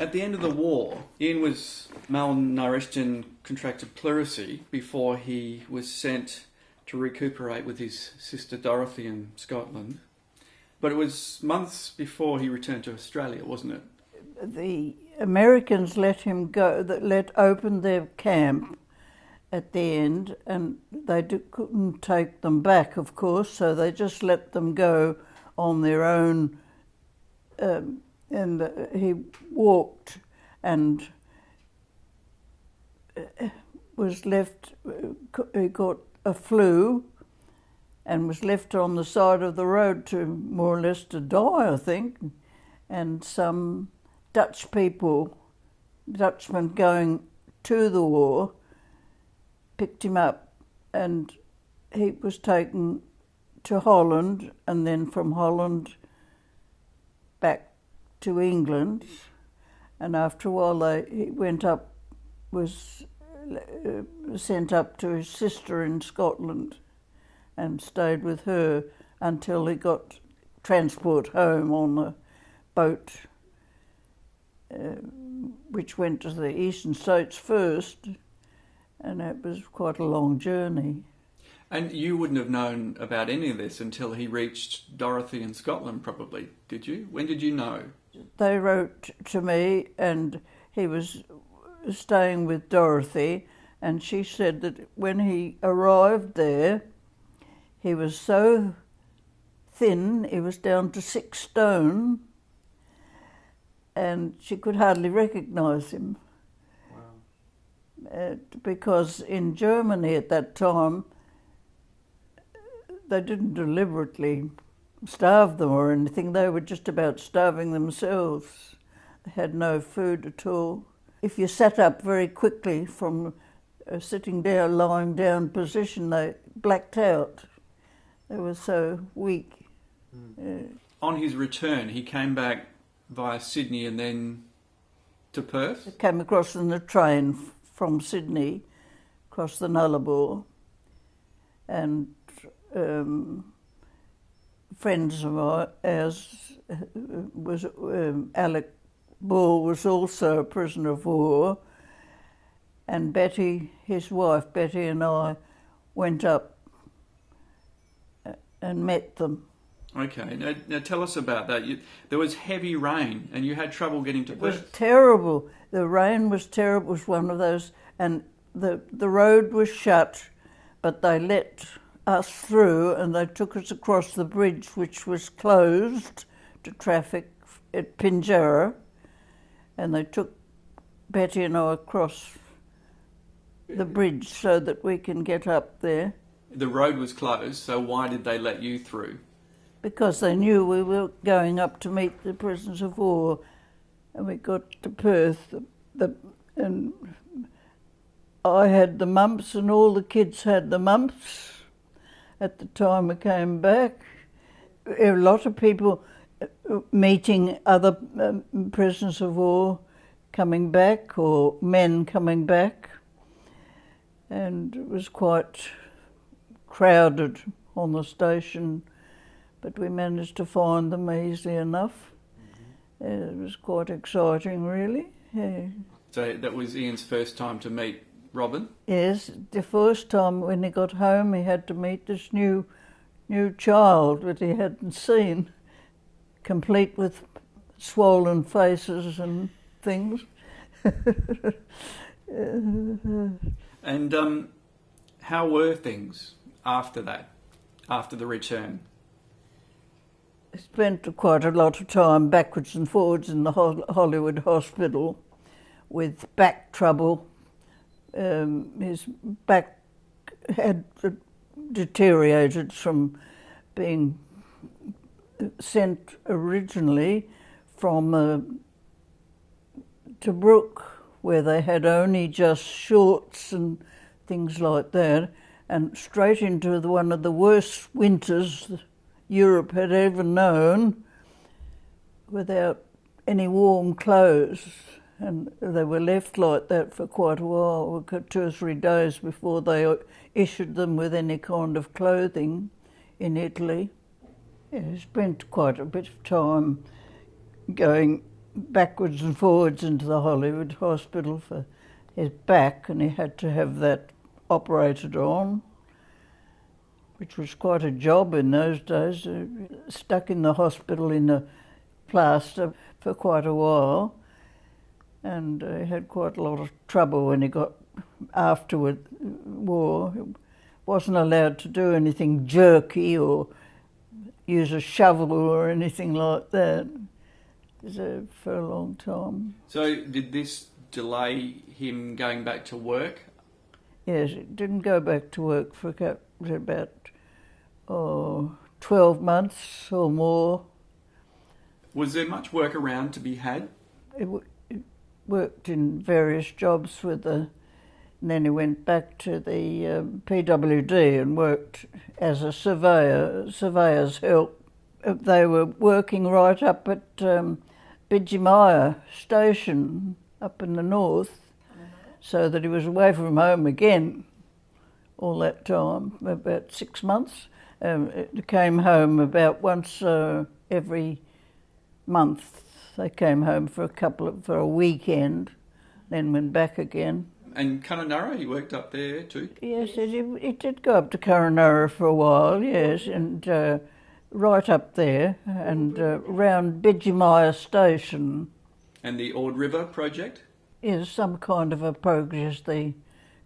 At the end of the war, Ian was malnourished and contracted pleurisy before he was sent to recuperate with his sister Dorothy in Scotland. But it was months before he returned to Australia, wasn't it? The Americans let him go, opened their camp at the end, and they couldn't take them back, of course, so they just let them go on their own. And he walked and was left, he got a flu and was left on the side of the road to more or less to die, I think. And some Dutchmen going to the war, picked him up, and he was taken to Holland, and then from Holland back to England, and after a while he was sent up to his sister in Scotland and stayed with her until he got transport home on a boat which went to the eastern states first, and it was quite a long journey. And you wouldn't have known about any of this until he reached Dorothy in Scotland, probably, did you? When did you know? They wrote to me, and he was staying with Dorothy, and she said that when he arrived there, he was so thin, he was down to 6 stone, and she could hardly recognise him. Wow. Because in Germany at that time, they didn't deliberately starve them or anything. They were just about starving themselves. They had no food at all. If you sat up very quickly from a sitting down, lying down position, they blacked out. They were so weak. On his return, he came back via Sydney and then to Perth? He came across in the train from Sydney, across the Nullarbor, and friends of ours was Alec Ball was also a prisoner of war, and Betty, his wife Betty, and I went up and met them. Okay, now tell us about that. There was heavy rain and you had trouble getting to Perth. It was terrible. The rain was terrible. It was one of those, and the road was shut, but they let us through and they took us across the bridge, which was closed to traffic at Pinjarra, and they took Betty and I across the bridge so that we can get up there. The road was closed, so why did they let you through? Because they knew we were going up to meet the prisoners of war, and we got to Perth, and I had the mumps and all the kids had the mumps at the time we came back. A lot of people meeting other prisoners of war coming back, or men coming back, and it was quite crowded on the station, but we managed to find them easily enough. It was quite exciting, really. Yeah. So that was Ian's first time to meet Robin? Yes, the first time when he got home he had to meet this new child that he hadn't seen, complete with swollen faces and things. And how were things after that, after the return? I spent quite a lot of time backwards and forwards in the Hollywood Hospital with back trouble. His back had deteriorated from being sent originally from Tobruk, where they had only just shorts and things like that, and straight into one of the worst winters Europe had ever known, without any warm clothes. And they were left like that for quite a while, 2 or 3 days before they issued them with any kind of clothing in Italy. Yeah, I spent quite a bit of time going backwards and forwards into the Hollywood Hospital for his back, and he had to have that operated on, which was quite a job in those days. Stuck in the hospital in a plaster for quite a while, and he had quite a lot of trouble when he got afterward war. He wasn't allowed to do anything jerky or use a shovel or anything like that for a long time. So did this delay him going back to work? Yes, he didn't go back to work for about 12 months or more. Was there much work around to be had? He worked in various jobs and then he went back to the PWD and worked as a surveyor's help. They were working right up at Bidgemire Station up in the north, so that he was away from home again all that time, about 6 months. He came home about once every month. They came home for a weekend, then went back again. And Kununurra, he worked up there too? Yes, he did go up to Kununurra for a while, yes, and right up there and round Bidgemire Station. And the Ord River project? Yes, some kind of a progress the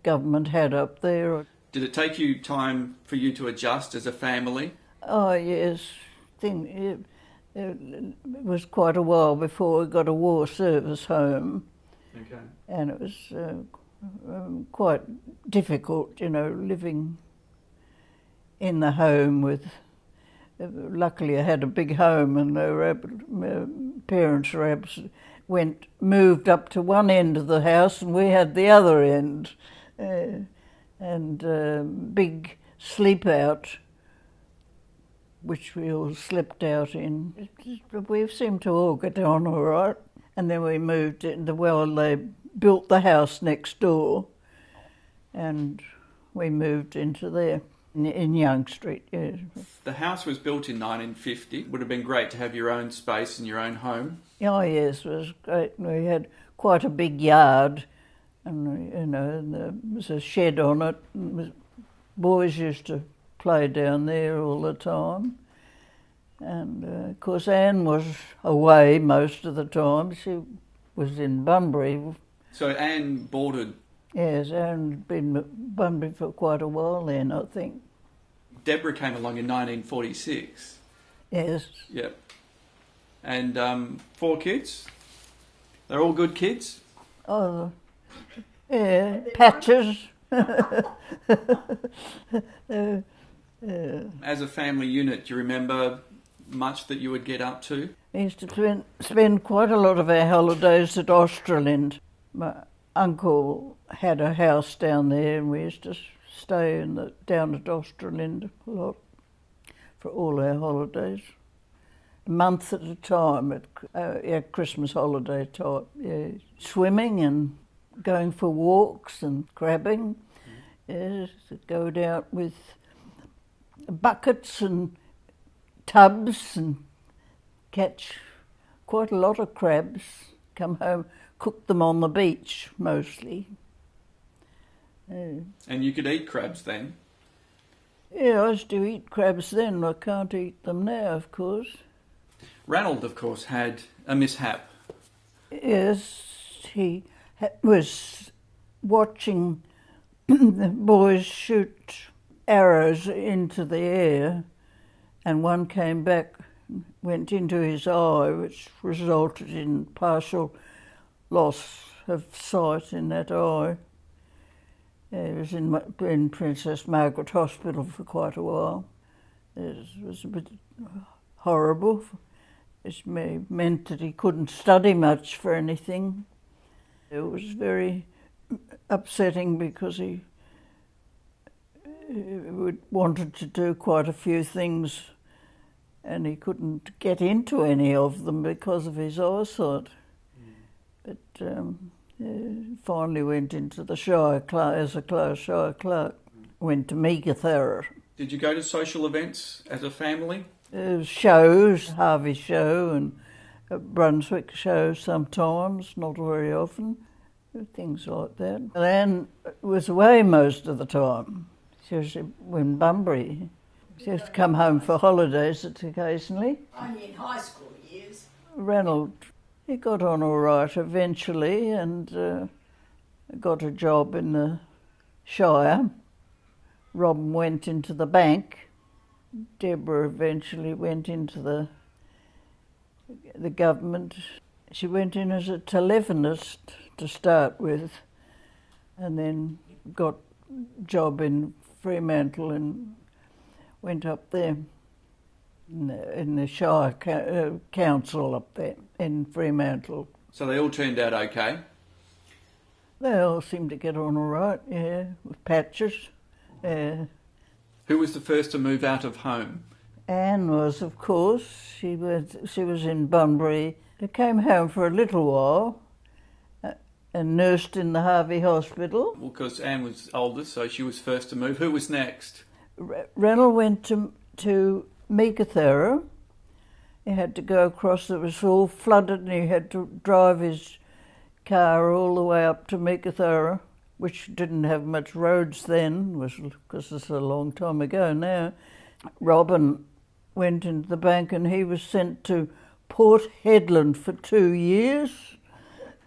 government had up there. Did it take you time for you to adjust as a family? Oh, yes. It was quite a while before we got a war service home. Okay. And it was quite difficult, living in the home with... Luckily I had a big home and my parents moved up to one end of the house and we had the other end. And big sleep out, which we all slept out in. We seemed to all get on all right. And then we moved they built the house next door and we moved into there in Young Street, yes. The house was built in 1950. Would have been great to have your own space and your own home. Oh yes, it was great. We had quite a big yard and, there was a shed on it. Boys used to play down there all the time. And, of course, Anne was away most of the time. She was in Bunbury. So Anne boarded? Yes, Anne had been in Bunbury for quite a while then, I think. Deborah came along in 1946. Yes. Yep. And 4 kids? They're all good kids? Oh, yeah, patches. As a family unit, do you remember much that you would get up to? We used to spend quite a lot of our holidays at Australand. My uncle had a house down there and we used to stay down at Australand a lot for all our holidays. A month at a time at Christmas holiday time. Yeah. Swimming and going for walks and crabbing. Yes, go out with buckets and tubs and catch quite a lot of crabs, come home, cook them on the beach mostly. And you could eat crabs then? Yeah, I used to eat crabs then. I can't eat them now, of course. Ranald, of course, had a mishap. Yes, he was watching the boys shoot arrows into the air, and one came back, went into his eye, which resulted in partial loss of sight in that eye. He was in Princess Margaret Hospital for quite a while. It was a bit horrible. It meant that he couldn't study much for anything. It was very upsetting because he wanted to do quite a few things and he couldn't get into any of them because of his eyesight. But finally went into the Shire as a Shire clerk. Went to Megathera. Did you go to social events as a family? Shows, Harvey show, and at Brunswick shows sometimes, not very often, things like that. And Anne was away most of the time. She was in Bunbury. She used to come home for holidays occasionally. Only in high school years. Ranald, he got on all right eventually and got a job in the Shire. Robin went into the bank. Deborah eventually went into the government. She went in as a telephonist to start with, and then got a job in Fremantle and went up there in the Shire Council up there in Fremantle. So they all turned out okay? They all seemed to get on all right, yeah, with patches. Who was the first to move out of home? Anne was, of course. She was in Bunbury. She came home for a little while and nursed in the Harvey Hospital. Well, because Anne was oldest, so she was first to move. Who was next? Ranald went to Meekatharra. He had to go across, it was all flooded, and he had to drive his car all the way up to Meekatharra, which didn't have much roads then, because it's a long time ago now. Robin went into the bank and he was sent to Port Hedland for 2 years.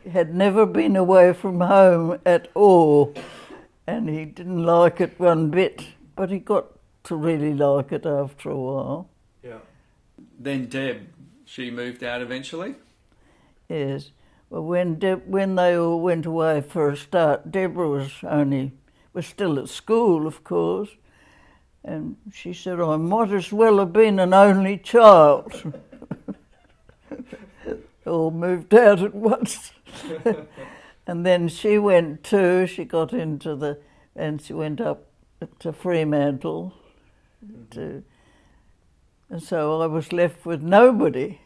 He had never been away from home at all, and he didn't like it one bit, but he got to really like it after a while. Yeah. Then Deb, she moved out eventually? Yes. Well, when they all went away for a start, Deborah was still at school, of course, and she said, I might as well have been an only child. All moved out at once. And then she went too, she got into and she went up to Fremantle, and so I was left with nobody.